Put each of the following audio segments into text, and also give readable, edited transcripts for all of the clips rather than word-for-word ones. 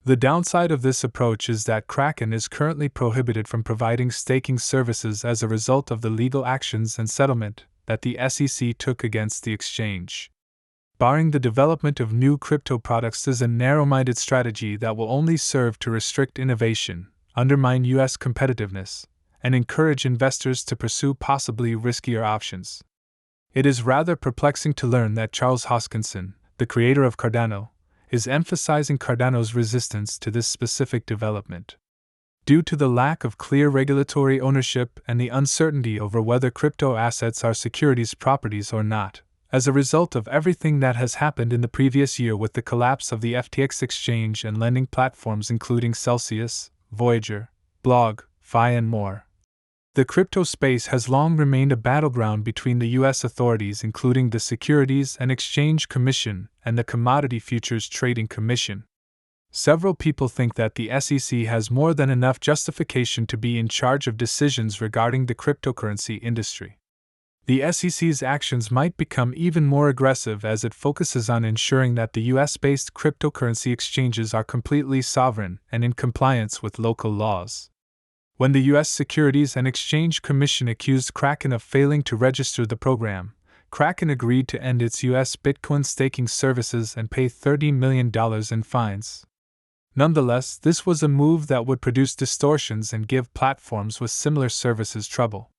The downside of this approach is that Kraken is currently prohibited from providing staking services as a result of the legal actions and settlement that the SEC took against the exchange. Barring the development of new crypto products is a narrow-minded strategy that will only serve to restrict innovation, undermine U.S. competitiveness, and encourage investors to pursue possibly riskier options. It is rather perplexing to learn that Charles Hoskinson, the creator of Cardano, is emphasizing Cardano's resistance to this specific development. Due to the lack of clear regulatory ownership and the uncertainty over whether crypto assets are securities properties or not, as a result of everything that has happened in the previous year with the collapse of the FTX exchange and lending platforms including Celsius, Voyager, Blog, Fi and more. The crypto space has long remained a battleground between the U.S. authorities including the Securities and Exchange Commission and the Commodity Futures Trading Commission. Several people think that the SEC has more than enough justification to be in charge of decisions regarding the cryptocurrency industry. The SEC's actions might become even more aggressive as it focuses on ensuring that the US-based cryptocurrency exchanges are completely sovereign and in compliance with local laws. When the U.S. Securities and Exchange Commission accused Kraken of failing to register the program, Kraken agreed to end its U.S. Bitcoin staking services and pay $30 million in fines. Nonetheless, this was a move that would produce distortions and give platforms with similar services trouble.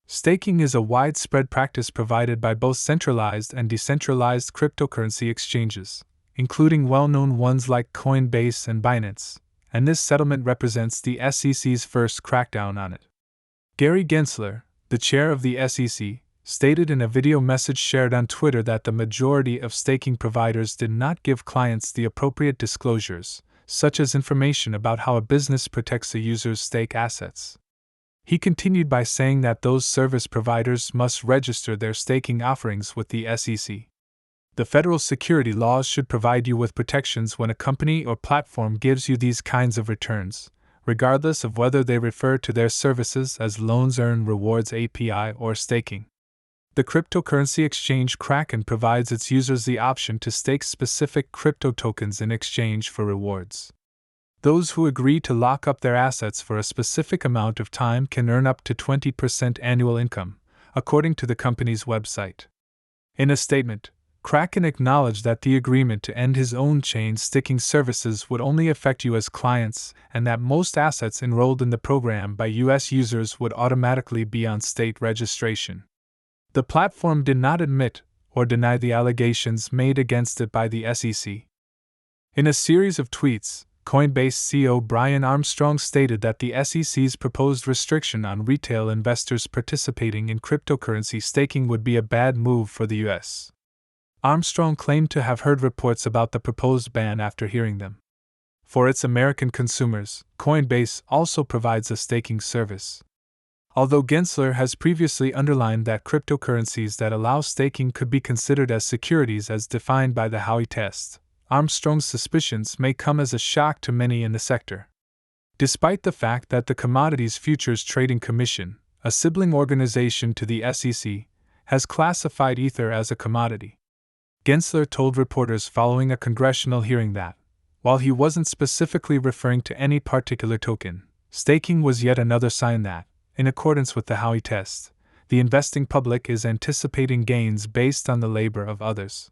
Staking is a widespread practice provided by both centralized and decentralized cryptocurrency exchanges, including well-known ones like Coinbase and Binance, and this settlement represents the SEC's first crackdown on it. Gary Gensler, the chair of the SEC, stated in a video message shared on Twitter that the majority of staking providers did not give clients the appropriate disclosures, such as information about how a business protects a user's stake assets. He continued by saying that those service providers must register their staking offerings with the SEC. The federal security laws should provide you with protections when a company or platform gives you these kinds of returns, regardless of whether they refer to their services as loans, earn rewards API, or staking. The cryptocurrency exchange Kraken provides its users the option to stake specific crypto tokens in exchange for rewards. Those who agree to lock up their assets for a specific amount of time can earn up to 20% annual income, according to the company's website. In a statement, Kraken acknowledged that the agreement to end his own chain staking services would only affect U.S. clients and that most assets enrolled in the program by U.S. users would automatically be on state registration. The platform did not admit or deny the allegations made against it by the SEC. In a series of tweets, Coinbase CEO Brian Armstrong stated that the SEC's proposed restriction on retail investors participating in cryptocurrency staking would be a bad move for the U.S. Armstrong claimed to have heard reports about the proposed ban after hearing them. For its American consumers, Coinbase also provides a staking service. Although Gensler has previously underlined that cryptocurrencies that allow staking could be considered as securities as defined by the Howey test, Armstrong's suspicions may come as a shock to many in the sector. Despite the fact that the Commodities Futures Trading Commission, a sibling organization to the SEC, has classified Ether as a commodity, Gensler told reporters following a congressional hearing that, while he wasn't specifically referring to any particular token, staking was yet another sign that, in accordance with the Howey test, the investing public is anticipating gains based on the labor of others.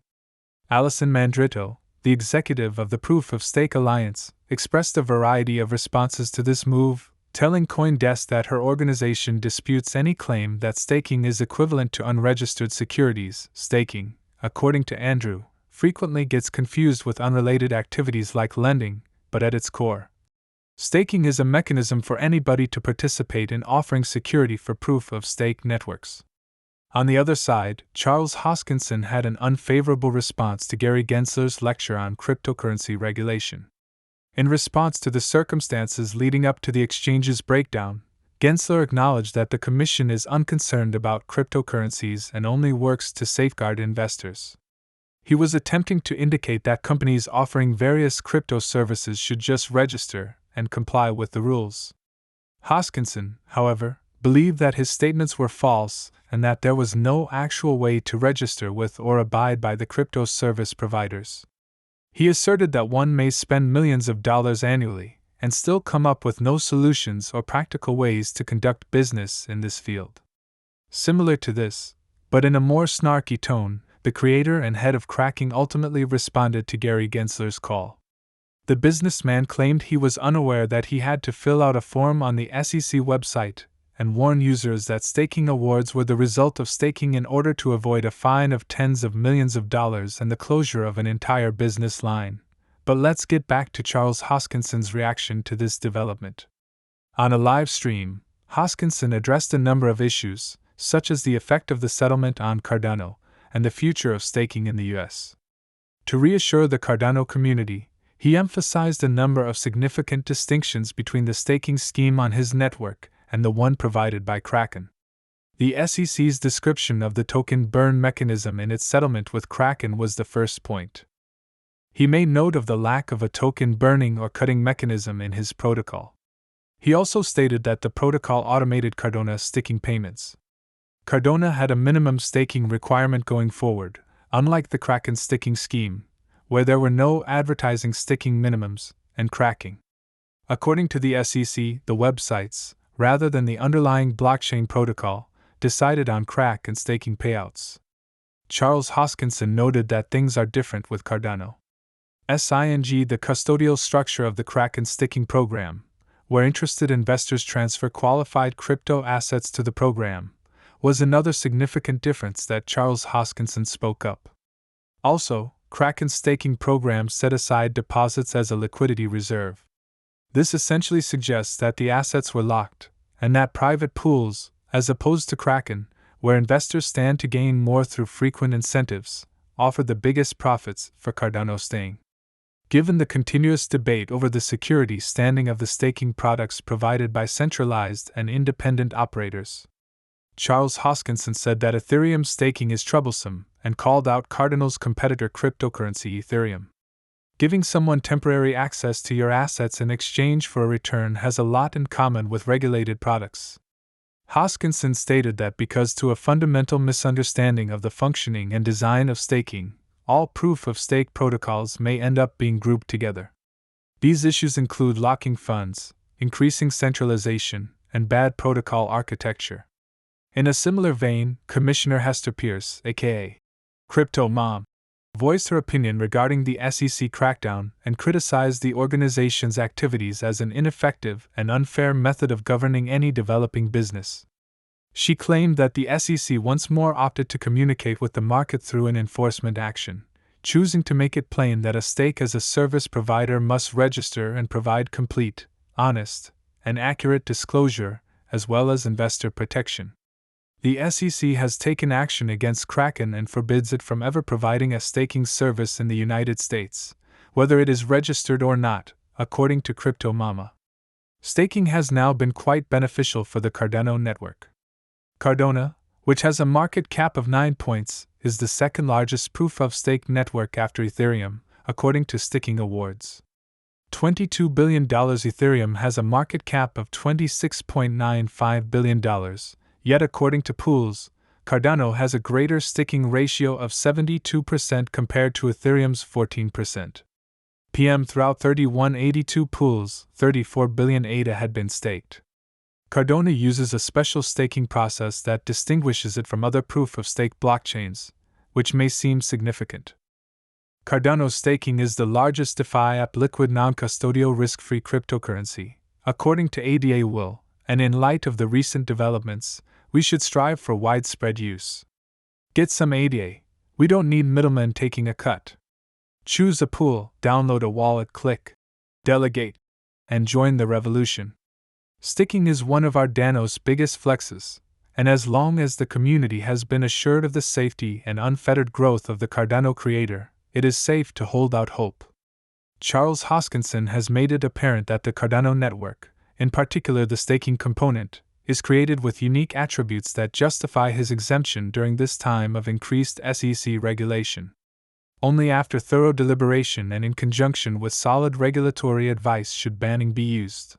Alison Mandritto, the executive of the Proof of Stake Alliance, expressed a variety of responses to this move, telling CoinDesk that her organization disputes any claim that staking is equivalent to unregistered securities. Staking, according to Andrew, frequently gets confused with unrelated activities like lending, but at its core, staking is a mechanism for anybody to participate in offering security for proof-of-stake networks. On the other side, Charles Hoskinson had an unfavorable response to Gary Gensler's lecture on cryptocurrency regulation. In response to the circumstances leading up to the exchange's breakdown, Gensler acknowledged that the Commission is unconcerned about cryptocurrencies and only works to safeguard investors. He was attempting to indicate that companies offering various crypto services should just register and comply with the rules. Hoskinson, however, believed that his statements were false and that there was no actual way to register with or abide by the crypto service providers. He asserted that one may spend millions of dollars annually and still come up with no solutions or practical ways to conduct business in this field. Similar to this, but in a more snarky tone, the creator and head of Kraken ultimately responded to Gary Gensler's call. The businessman claimed he was unaware that he had to fill out a form on the SEC website and warn users that staking awards were the result of staking in order to avoid a fine of tens of millions of dollars and the closure of an entire business line. But let's get back to Charles Hoskinson's reaction to this development. On a live stream, Hoskinson addressed a number of issues, such as the effect of the settlement on Cardano and the future of staking in the US. To reassure the Cardano community, he emphasized a number of significant distinctions between the staking scheme on his network and the one provided by Kraken. The SEC's description of the token burn mechanism in its settlement with Kraken was the first point. He made note of the lack of a token burning or cutting mechanism in his protocol. He also stated that the protocol automated Cardano staking payments. Cardano had a minimum staking requirement going forward, unlike the Kraken staking scheme, where there were no advertising staking minimums and cracking. According to the SEC, the websites, rather than the underlying blockchain protocol, decided on crack and staking payouts. Charles Hoskinson noted that things are different with Cardano. The custodial structure of the Kraken staking program, where interested investors transfer qualified crypto assets to the program, was another significant difference that Charles Hoskinson spoke up. Also, Kraken's staking program set aside deposits as a liquidity reserve. This essentially suggests that the assets were locked, and that private pools, as opposed to Kraken, where investors stand to gain more through frequent incentives, offer the biggest profits for Cardano staying. Given the continuous debate over the security standing of the staking products provided by centralized and independent operators, Charles Hoskinson said that Ethereum staking is troublesome and called out Cardano's competitor cryptocurrency Ethereum. Giving someone temporary access to your assets in exchange for a return has a lot in common with regulated products. Hoskinson stated that because to a fundamental misunderstanding of the functioning and design of staking, all proof-of-stake protocols may end up being grouped together. These issues include locking funds, increasing centralization, and bad protocol architecture. In a similar vein, Commissioner Hester Pierce, aka Crypto Mom, voiced her opinion regarding the SEC crackdown and criticized the organization's activities as an ineffective and unfair method of governing any developing business. She claimed that the SEC once more opted to communicate with the market through an enforcement action, choosing to make it plain that a stake-as-a-service provider must register and provide complete, honest, and accurate disclosure, as well as investor protection. The SEC has taken action against Kraken and forbids it from ever providing a staking service in the United States, whether it is registered or not, according to Crypto Mama. Staking has now been quite beneficial for the Cardano network. Cardano, which has a market cap of 9 points, is the second largest proof-of-stake network after Ethereum, according to Staking Awards. $22 billion. Ethereum has a market cap of $26.95 billion, yet according to pools, Cardano has a greater staking ratio of 72% compared to Ethereum's 14%. Throughout 3182 pools, 34 billion ADA had been staked. Cardano uses a special staking process that distinguishes it from other proof-of-stake blockchains, which may seem significant. Cardano staking is the largest DeFi-app liquid non-custodial risk-free cryptocurrency, according to ADA will, and in light of the recent developments, we should strive for widespread use. Get some ADA, we don't need middlemen taking a cut. Choose a pool, download a wallet, click Delegate, and join the revolution. Staking is one of Cardano's biggest flexes, and as long as the community has been assured of the safety and unfettered growth of the Cardano creator, it is safe to hold out hope. Charles Hoskinson has made it apparent that the Cardano network, in particular the staking component, is created with unique attributes that justify his exemption during this time of increased SEC regulation. Only after thorough deliberation and in conjunction with solid regulatory advice should banning be used.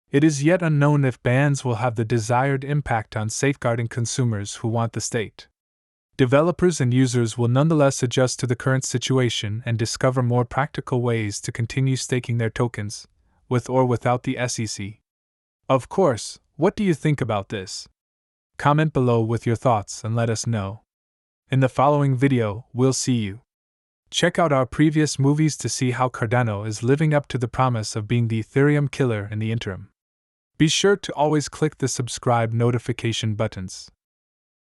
It is yet unknown if bans will have the desired impact on safeguarding consumers who want the state. Developers and users will nonetheless adjust to the current situation and discover more practical ways to continue staking their tokens, with or without the SEC. Of course, what do you think about this? Comment below with your thoughts and let us know. In the following video, we'll see you. Check out our previous movies to see how Cardano is living up to the promise of being the Ethereum killer in the interim. Be sure to always click the subscribe notification buttons.